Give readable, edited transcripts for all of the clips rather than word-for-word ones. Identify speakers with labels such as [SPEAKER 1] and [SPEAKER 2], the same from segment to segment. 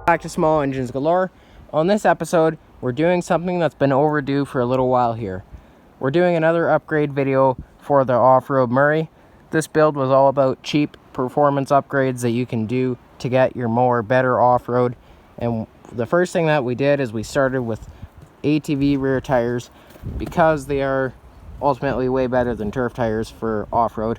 [SPEAKER 1] Back to Small Engines Galore. On this episode, we're doing something that's been overdue for a little while here. We're doing another upgrade video for the off-road Murray. This build was all about cheap performance upgrades that you can do to get your mower better off-road. And the first thing that we did is we started with ATV rear tires because they are ultimately way better than turf tires for off-road.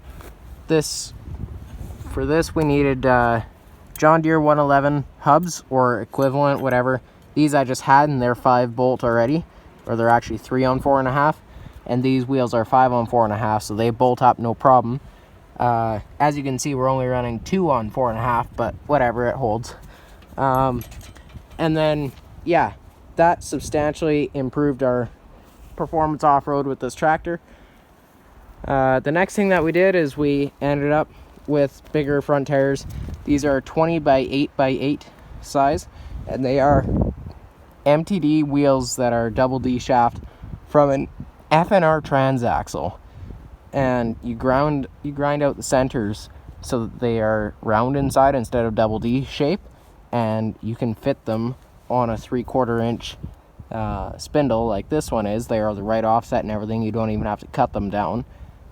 [SPEAKER 1] For this we needed John Deere 111 hubs or equivalent, whatever. These I just had and they're 5-bolt already, or they're actually 3 on 4.5, and these wheels are 5 on 4.5, so they bolt up no problem. As you can see, we're only running 2 on 4.5, but whatever, it holds. And then yeah, that substantially improved our performance off-road with this tractor. The next thing that we did is we ended up with bigger front tires. These are 20 by 8 by 8 size, and they are MTD wheels that are double D shaft from an FNR transaxle. And you grind out the centers so that they are round inside instead of double D shape, and you can fit them on a 3/4 inch spindle like this one is. They are the right offset and everything. You don't even have to cut them down,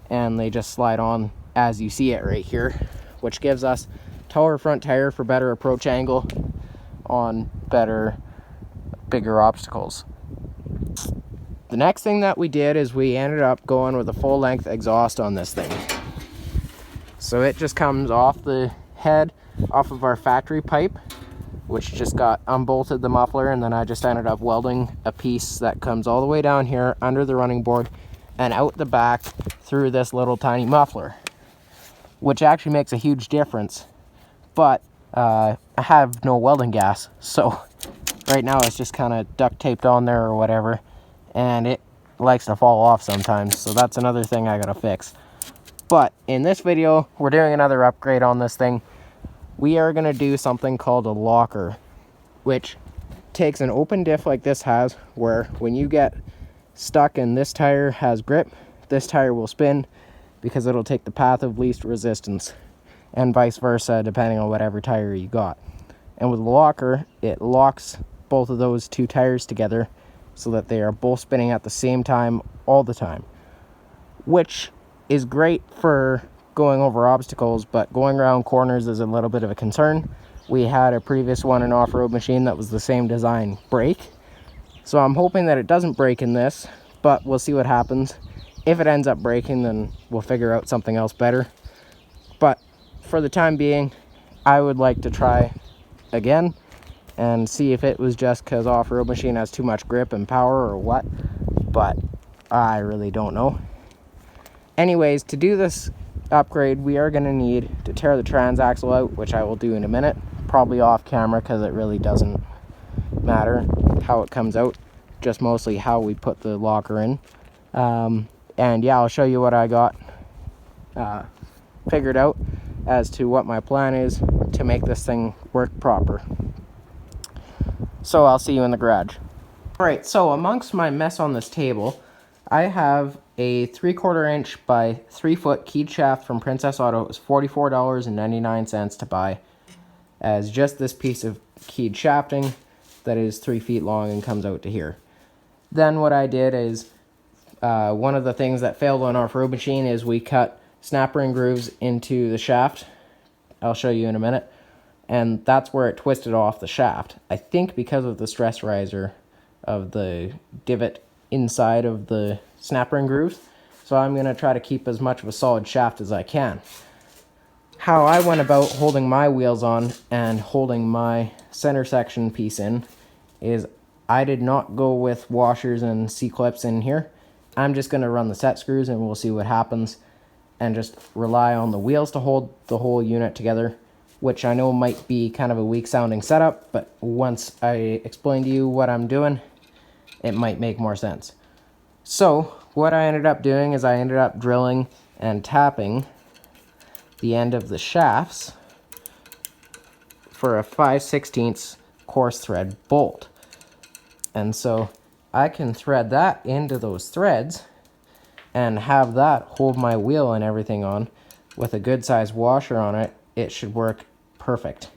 [SPEAKER 1] and they just slide on as you see it right here, which gives us taller front tire for better approach angle on bigger obstacles. The next thing that we did is we ended up going with a full length exhaust on this thing. So it just comes off the head, off of our factory pipe, which just got unbolted the muffler, and then I just ended up welding a piece that comes all the way down here under the running board and out the back through this little tiny muffler, which actually makes a huge difference. But I have no welding gas, so right now it's just kind of duct taped on there or whatever, and it likes to fall off sometimes, so that's another thing I gotta fix. But in this video, we're doing another upgrade on this thing. We are gonna do something called a locker, which takes an open diff like this has, where when you get stuck and this tire has grip, this tire will spin because it'll take the path of least resistance, and vice versa depending on whatever tire you got. And with the locker, it locks both of those two tires together so that they are both spinning at the same time all the time, which is great for going over obstacles, but going around corners is a little bit of a concern. We had a previous one, an off-road machine that was the same design, break. So I'm hoping that it doesn't break in this, but we'll see what happens. If it ends up breaking, then we'll figure out something else better. But for the time being, I would like to try again and see if it was just because off-road machine has too much grip and power or what, but I really don't know. Anyways, to do this upgrade, we are going to need to tear the transaxle out, which I will do in a minute, probably off camera because it really doesn't matter how it comes out, just mostly how we put the locker in. And yeah, I'll show you what I got figured out as to what my plan is to make this thing work proper. So I'll see you in the garage. Alright, so amongst my mess on this table, I have a 3/4 inch by 3 foot keyed shaft from Princess Auto. It was $44.99 to buy as just this piece of keyed shafting that is 3 feet long and comes out to here. Then what I did is, one of the things that failed on our off-road machine is we cut snap ring grooves into the shaft. I'll show you in a minute. And that's where it twisted off the shaft. I think because of the stress riser of the divot inside of the snap ring grooves. So I'm going to try to keep as much of a solid shaft as I can. How I went about holding my wheels on and holding my center section piece in is I did not go with washers and C-clips in here. I'm just going to run the set screws and we'll see what happens, and just rely on the wheels to hold the whole unit together, which I know might be kind of a weak sounding setup, but once I explain to you what I'm doing, it might make more sense. So what I ended up doing is I ended up drilling and tapping the end of the shafts for a 5/16 coarse thread bolt. And so I can thread that into those threads and have that hold my wheel and everything on with a good sized washer on it, it should work perfect.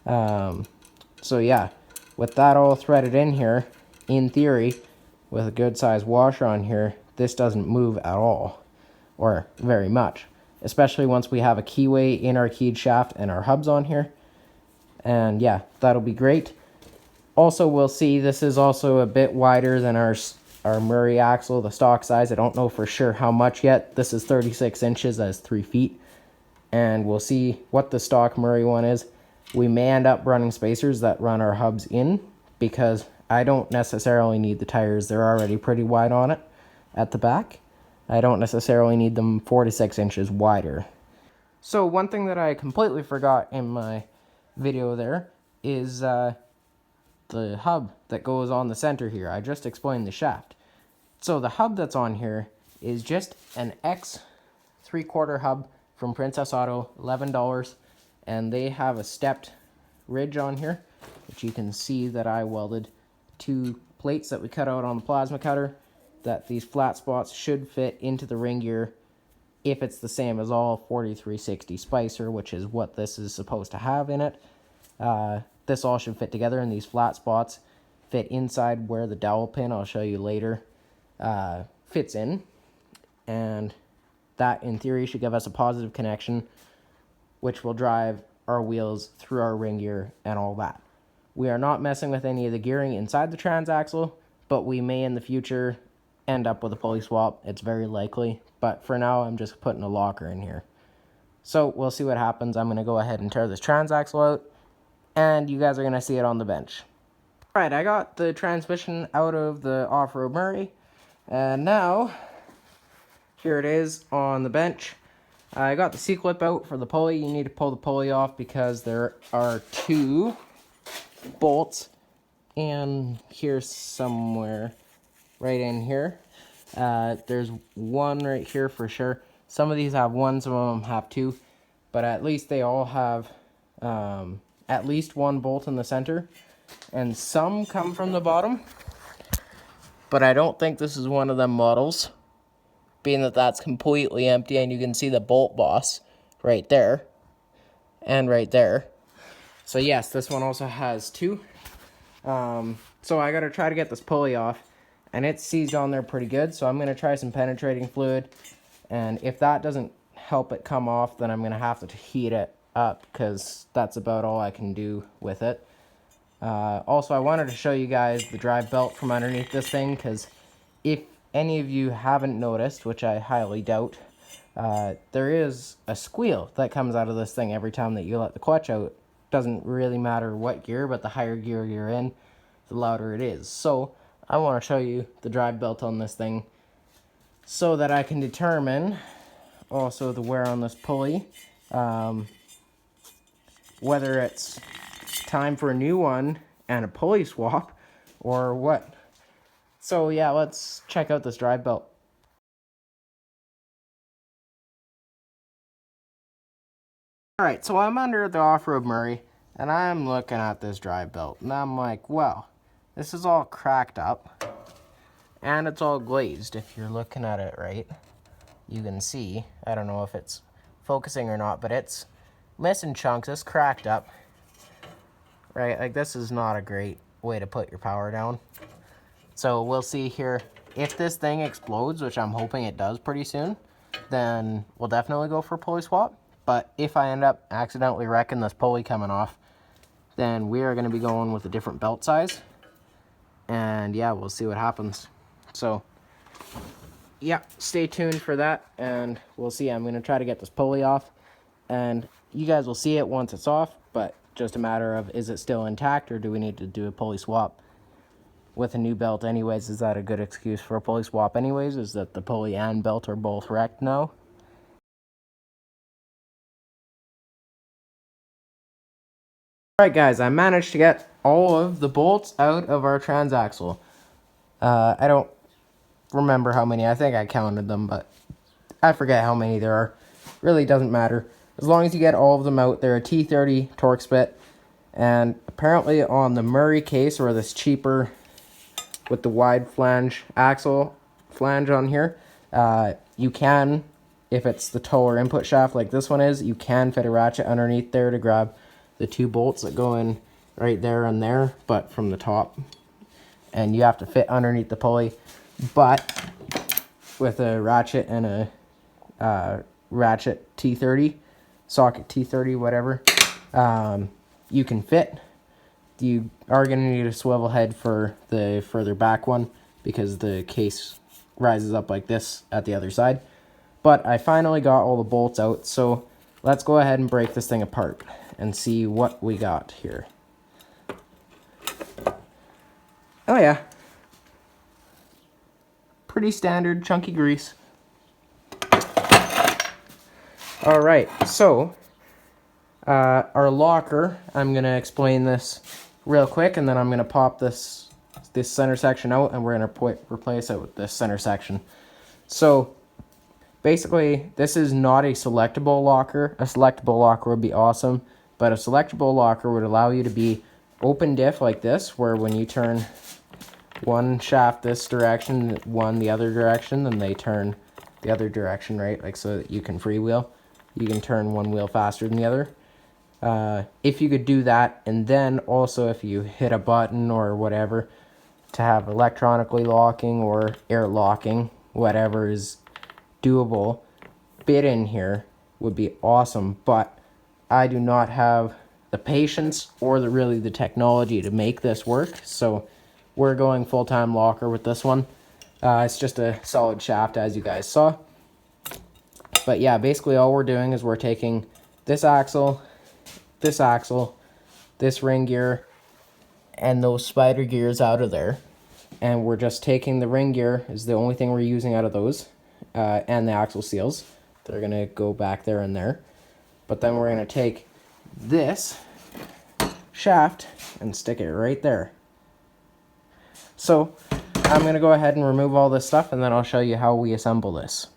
[SPEAKER 1] So yeah, with that all threaded in here, in theory, with a good sized washer on here, this doesn't move at all, or very much, especially once we have a keyway in our keyed shaft and our hubs on here. And yeah, that'll be great. Also, we'll see, this is also a bit wider than our Murray axle, the stock size. I don't know for sure how much yet. This is 36 inches, that's 3 feet. And we'll see what the stock Murray one is. We may end up running spacers that run our hubs in, because I don't necessarily need the tires. They're already pretty wide on it at the back. I don't necessarily need them 4 to 6 inches wider. So one thing that I completely forgot in my video there is the hub that goes on the center here. I just explained the shaft. So the hub that's on here is just an X 3/4 hub from Princess Auto, $11, and they have a stepped ridge on here, which you can see that I welded 2 plates that we cut out on the plasma cutter, that these flat spots should fit into the ring gear if it's the same as all 4360 Spicer, which is what this is supposed to have in it. This all should fit together, and these flat spots fit inside where the dowel pin, I'll show you later, fits in. And that, in theory, should give us a positive connection, which will drive our wheels through our ring gear and all that. We are not messing with any of the gearing inside the transaxle, but we may in the future end up with a pulley swap. It's very likely, but for now I'm just putting a locker in here. So we'll see what happens. I'm going to go ahead and tear this transaxle out, and you guys are going to see it on the bench. Alright, I got the transmission out of the off-road Murray, and now here it is on the bench. I got the C-clip out for the pulley. You need to pull the pulley off because there are 2 bolts in here somewhere, right in here. There's one right here for sure. Some of these have 1, some of them have 2, but at least they all have at least 1 bolt in the center, and some come from the bottom, but I don't think this is one of them models, being that that's completely empty, and you can see the bolt boss right there and right there. So yes, this one also has 2. So I gotta try to get this pulley off, and it's seized on there pretty good, so I'm gonna try some penetrating fluid, and if that doesn't help it come off, then I'm gonna have to heat it up, because that's about all I can do with it. Also, I wanted to show you guys the drive belt from underneath this thing, because if any of you haven't noticed, which I highly doubt, there is a squeal that comes out of this thing every time that you let the clutch out. Doesn't really matter what gear, but the higher gear you're in, the louder it is. So I want to show you the drive belt on this thing so that I can determine also the wear on this pulley, whether it's time for a new one and a pulley swap or what. So yeah, let's check out this drive belt. Alright, so I'm under the off-road Murray, and I'm looking at this drive belt, and I'm like, well, this is all cracked up, and it's all glazed. If you're looking at it right, you can see, I don't know if it's focusing or not, but it's missing chunks, it's cracked up, right? Like, this is not a great way to put your power down. So we'll see here, if this thing explodes, which I'm hoping it does pretty soon, then we'll definitely go for a pulley swap. But if I end up accidentally wrecking this pulley coming off, then we are going to be going with a different belt size. And yeah, we'll see what happens. So yeah, stay tuned for that, and we'll see. I'm going to try to get this pulley off, and you guys will see it once it's off, but just a matter of, is it still intact, or do we need to do a pulley swap with a new belt anyways? Is that a good excuse for a pulley swap anyways? Is that the pulley and belt are both wrecked now? Alright guys, I managed to get all of the bolts out of our transaxle. I don't remember how many. I think I counted them, but I forget how many there are. Really doesn't matter. As long as you get all of them out, they're a T30 torque spit. And apparently on the Murray case, or this cheaper with the wide flange axle flange on here, You can, if it's the toe or input shaft like this one is, you can fit a ratchet underneath there to grab the 2 bolts that go in right there and there, but from the top. And you have to fit underneath the pulley. But with a ratchet and a ratchet T30, socket T30, whatever, you can fit. You are going to need a swivel head for the further back one because the case rises up like this at the other side. But I finally got all the bolts out, so let's go ahead and break this thing apart and see what we got here. Oh yeah, pretty standard chunky grease. All right, so our locker, I'm gonna explain this real quick, and then I'm gonna pop this center section out, and we're gonna replace it with this center section. So basically, this is not a selectable locker. A selectable locker would be awesome, but a selectable locker would allow you to be open diff like this, where when you turn one shaft this direction, one the other direction, then they turn the other direction, right? Like, so that you can freewheel. You can turn one wheel faster than the other. If you could do that, and then also if you hit a button or whatever to have electronically locking or air locking, whatever is doable, bit in here would be awesome. But I do not have the patience or really the technology to make this work, so we're going full-time locker with this one. It's just a solid shaft, as you guys saw. But yeah, basically all we're doing is we're taking this axle, this ring gear, and those spider gears out of there. And we're just taking the ring gear is the only thing we're using out of those, and the axle seals. They're going to go back there and there. But then we're going to take this shaft and stick it right there. So I'm going to go ahead and remove all this stuff, and then I'll show you how we assemble this.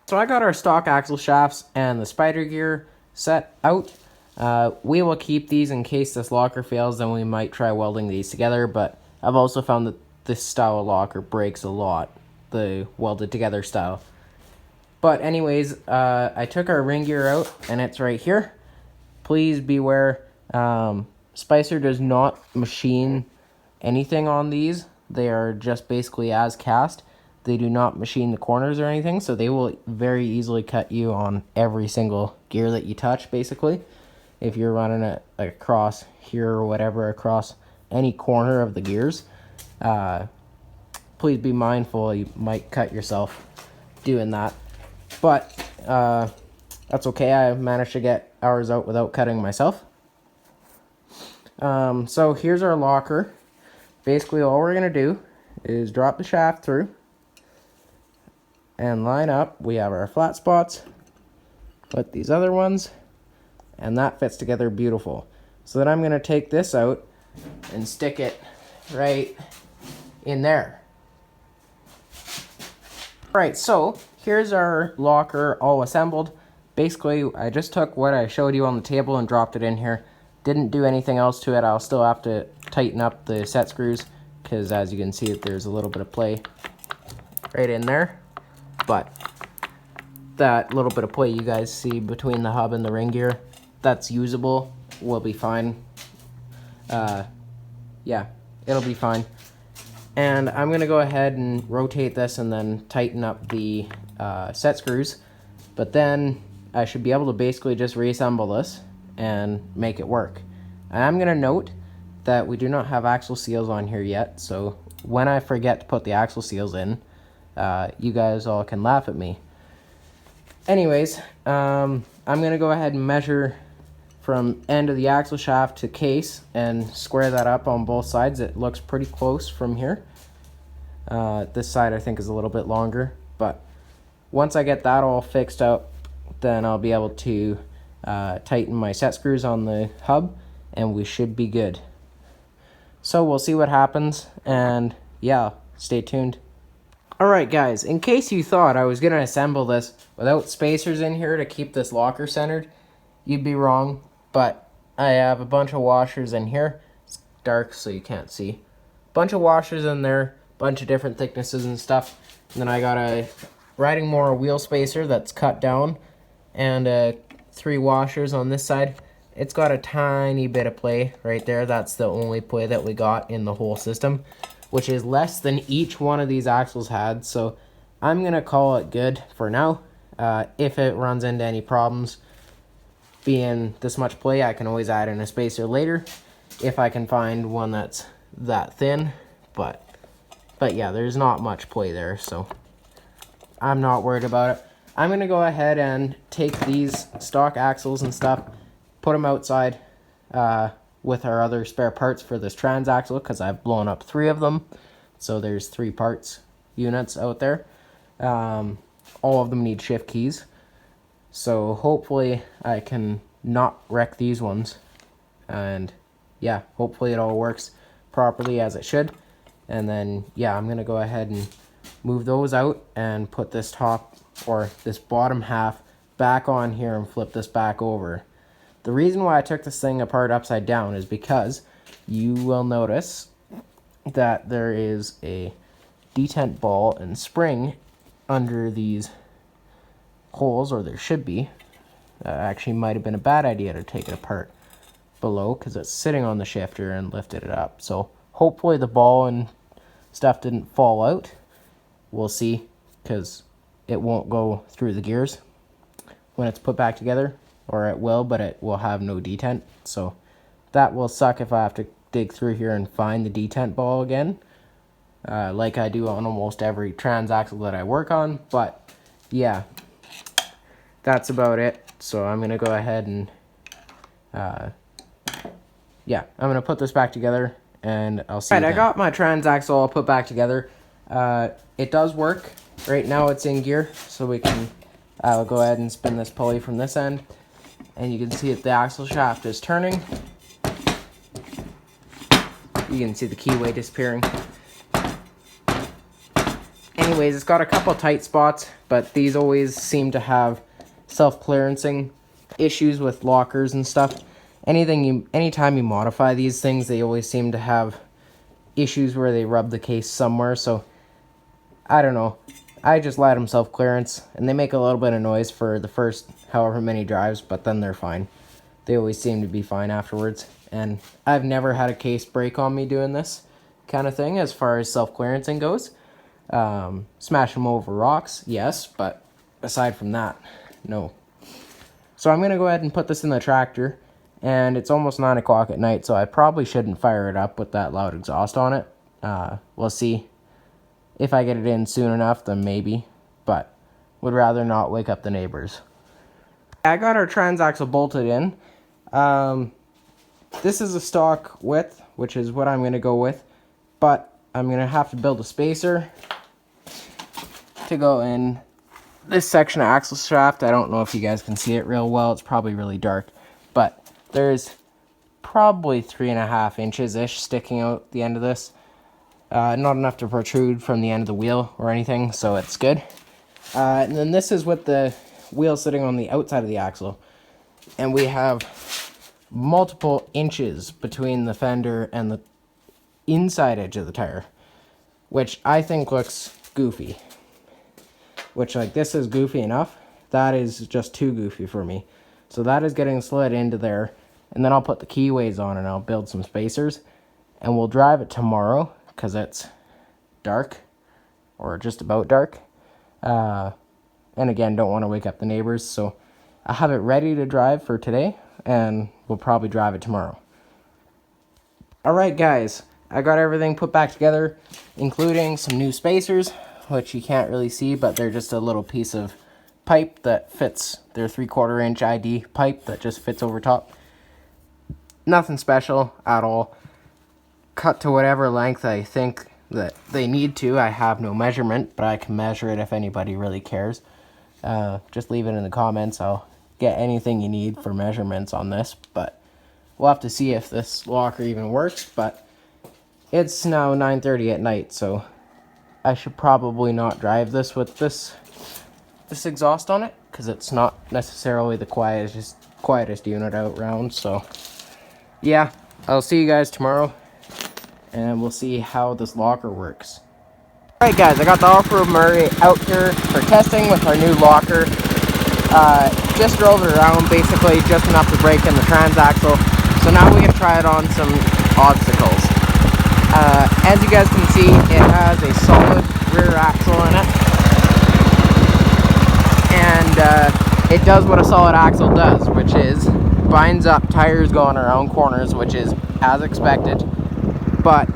[SPEAKER 1] So I got our stock axle shafts and the spider gear set out. We will keep these in case this locker fails, then we might try welding these together, but I've also found that this style of locker breaks a lot, the welded together style. But anyways, I took our ring gear out, and it's right here. Please beware, Spicer does not machine anything on these. They are just basically as cast. They do not machine the corners or anything, so they will very easily cut you on every single gear that you touch, basically. If you're running it like across here or whatever, across any corner of the gears, please be mindful, you might cut yourself doing that. But that's okay, I managed to get ours out without cutting myself. So here's our locker. Basically all we're going to do is drop the shaft through and line up. We have our flat spots with these other ones, and that fits together beautiful. So then I'm going to take this out and stick it right in there. Alright, so here's our locker all assembled. Basically, I just took what I showed you on the table and dropped it in here. Didn't do anything else to it. I'll still have to tighten up the set screws, because as you can see, there's a little bit of play right in there. But that little bit of play you guys see between the hub and the ring gear, that's usable, will be fine. Yeah, it'll be fine. And I'm going to go ahead and rotate this and then tighten up the set screws. But then I should be able to basically just reassemble this and make it work. And I'm going to note that we do not have axle seals on here yet, so when I forget to put the axle seals in, you guys all can laugh at me. Anyways, I'm going to go ahead and measure from end of the axle shaft to case and square that up on both sides. It looks pretty close from here. This side I think is a little bit longer, but once I get that all fixed up, then I'll be able to tighten my set screws on the hub, and we should be good. So we'll see what happens, and yeah, stay tuned. Alright guys, in case you thought I was going to assemble this without spacers in here to keep this locker centered, you'd be wrong. But I have a bunch of washers in here. It's dark so you can't see. Bunch of washers in there, bunch of different thicknesses and stuff. And then I got a riding more wheel spacer that's cut down, and 3 washers on this side. It's got a tiny bit of play right there. That's the only play that we got in the whole system, which is less than each one of these axles had. So I'm gonna call it good for now. If it runs into any problems being this much play, I can always add in a spacer later if I can find one that's that thin. But yeah, there's not much play there, so I'm not worried about it. I'm gonna go ahead and take these stock axles and stuff, put them outside with our other spare parts for this transaxle, because I've blown up 3 of them. So there's 3 parts units out there. All of them need shift keys. So hopefully I can not wreck these ones. And yeah, hopefully it all works properly as it should. And then yeah, I'm gonna go ahead and move those out and put this top or this bottom half back on here and flip this back over. The reason why I took this thing apart upside down is because you will notice that there is a detent ball and spring under these holes, or there should be. Actually might have been a bad idea to take it apart below because it's sitting on the shifter and lifted it up. So hopefully the ball and stuff didn't fall out. We'll see, because it won't go through the gears when it's put back together, or it will, but it will have no detent. So that will suck if I have to dig through here and find the detent ball again, like I do on almost every transaxle that I work on. But yeah, that's about it. So I'm gonna go ahead and yeah, I'm gonna put this back together and I'll see. Right, I got my transaxle all put back together. It does work. Right now it's in gear, so we can I'll go ahead and spin this pulley from this end, and you can see that the axle shaft is turning. You can see the keyway disappearing. Anyways, it's got a couple tight spots, but these always seem to have self-clearancing issues with lockers and stuff. Anytime you modify these things, they always seem to have issues where they rub the case somewhere. So I don't know. I just let them self-clearance, and they make a little bit of noise for the first however many drives, but then they're fine. They always seem to be fine afterwards. And I've never had a case break on me doing this kind of thing as far as self-clearancing goes. Smash them over rocks, yes, but aside from that, no. So I'm going to go ahead and put this in the tractor, and it's almost 9 o'clock at night, so I probably shouldn't fire it up with that loud exhaust on it. We'll see. If I get it in soon enough, then maybe, but would rather not wake up the neighbors. I got our transaxle bolted in. This is a stock width, which is what I'm going to go with, but I'm going to have to build a spacer to go in this section of axle shaft. I don't know if you guys can see it real well. It's probably really dark, but there's probably 3.5 inches-ish sticking out the end of this. Not enough to protrude from the end of the wheel or anything, so it's good. And then this is with the wheel sitting on the outside of the axle, and we have multiple inches between the fender and the inside edge of the tire, which I think looks goofy. Which, like, this is goofy enough. That is just too goofy for me. So that is getting slid into there, and then I'll put the keyways on and I'll build some spacers, and we'll drive it tomorrow because it's dark, or just about dark. And again, don't want to wake up the neighbors, so I have it ready to drive for today, and we'll probably drive it tomorrow. Alright guys, I got everything put back together, including some new spacers, which you can't really see, but they're just a little piece of pipe that fits. They're 3/4 inch ID pipe that just fits over top. Nothing special at all. Cut to whatever length I think that they need to. I have no measurement, but I can measure it if anybody really cares. Just leave it in the comments. I'll get anything you need for measurements on this, but we'll have to see if this locker even works. But it's now 9:30 at night, so I should probably not drive this with this exhaust on it, because it's not necessarily the quietest unit out round. So yeah, I'll see you guys tomorrow, and we'll see how this locker works. Alright guys, I got the off-road Murray out here for testing with our new locker. Just drove it around, basically just enough to break in the transaxle. So now we can try it on some obstacles. As you guys can see, it has a solid rear axle in it. And it does what a solid axle does, which is binds up tires going around corners, which is as expected. But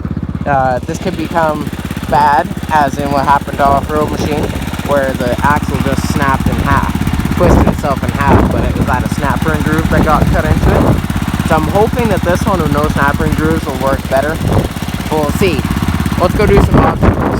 [SPEAKER 1] this could become bad, as in what happened to off-road machine, where the axle just snapped in half, twisted itself in half, but it was at a snapper and groove that got cut into it. So I'm hoping that this one with no snapper and grooves will work better. We'll see. Let's go do some obstacles.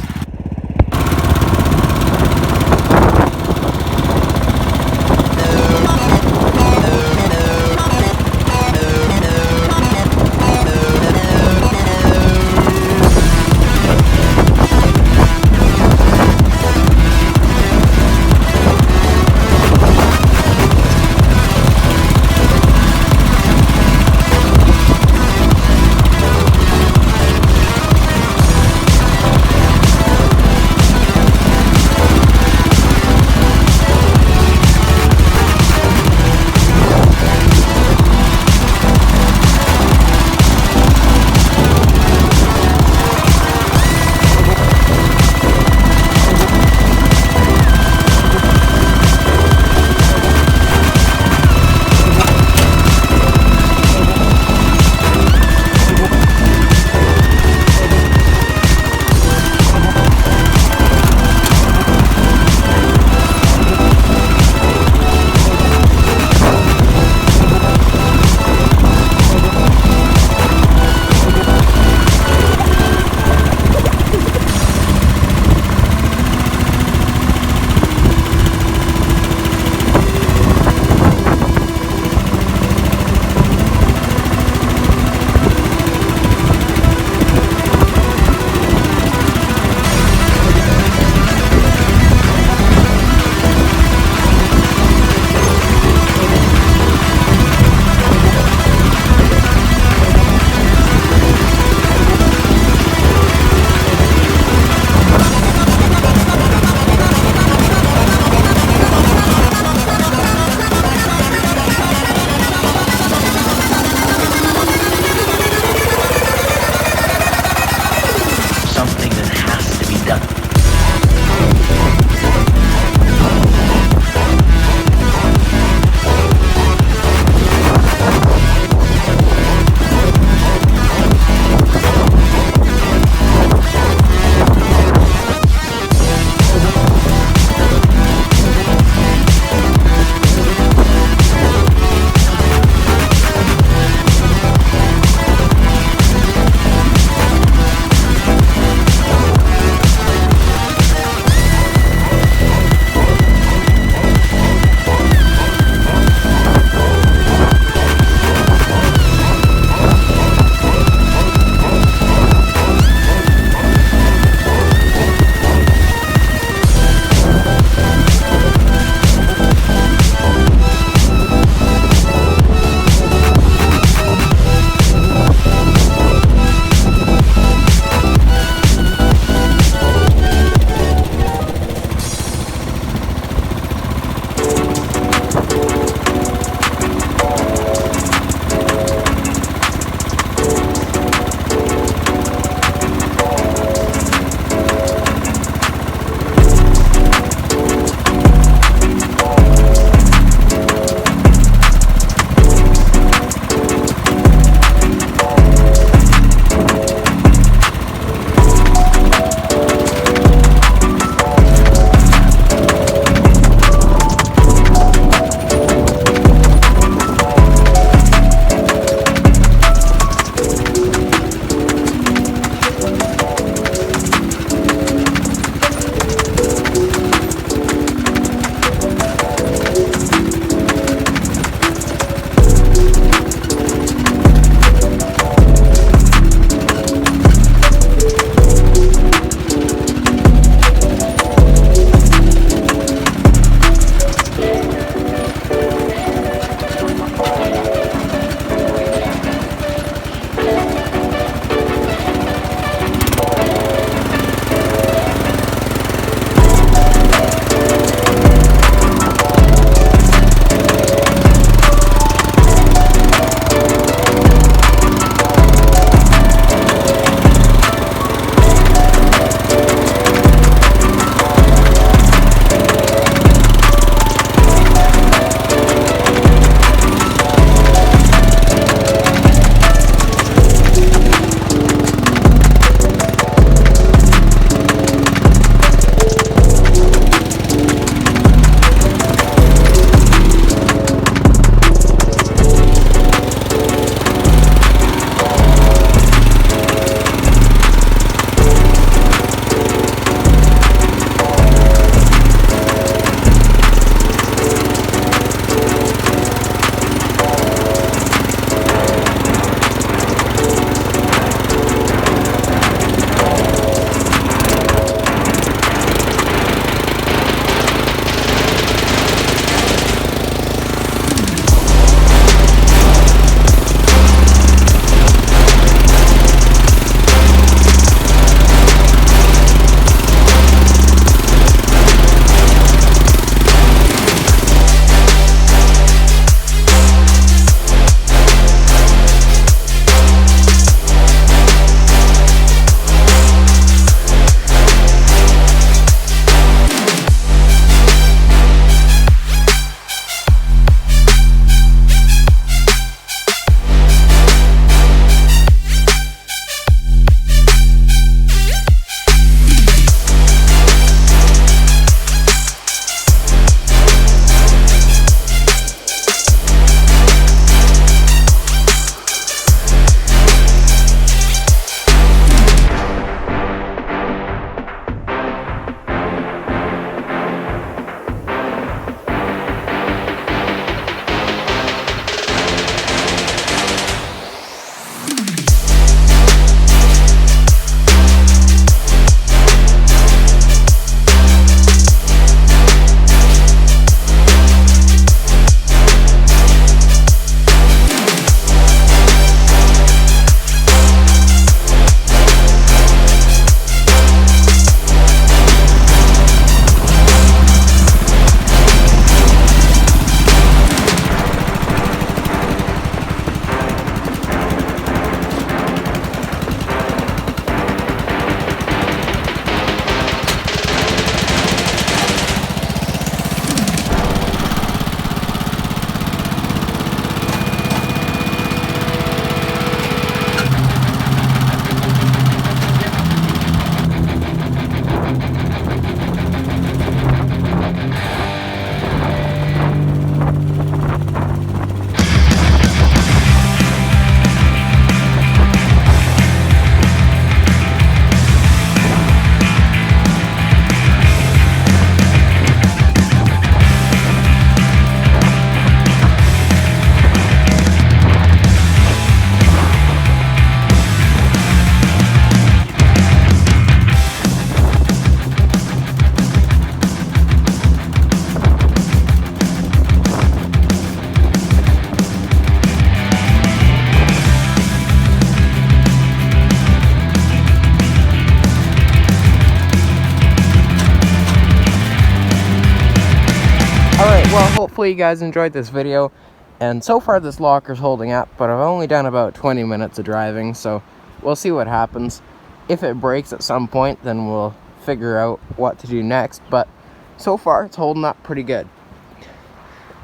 [SPEAKER 1] hopefully you guys enjoyed this video. And so far this locker's holding up, but I've only done about 20 minutes of driving, so we'll see what happens. If it breaks at some point, then we'll figure out what to do next, but so far it's holding up pretty good.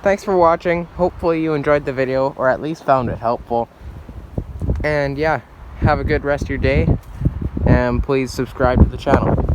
[SPEAKER 1] Thanks for watching. Hopefully you enjoyed the video, or at least found it helpful. And yeah, have a good rest of your day, and please subscribe to the channel.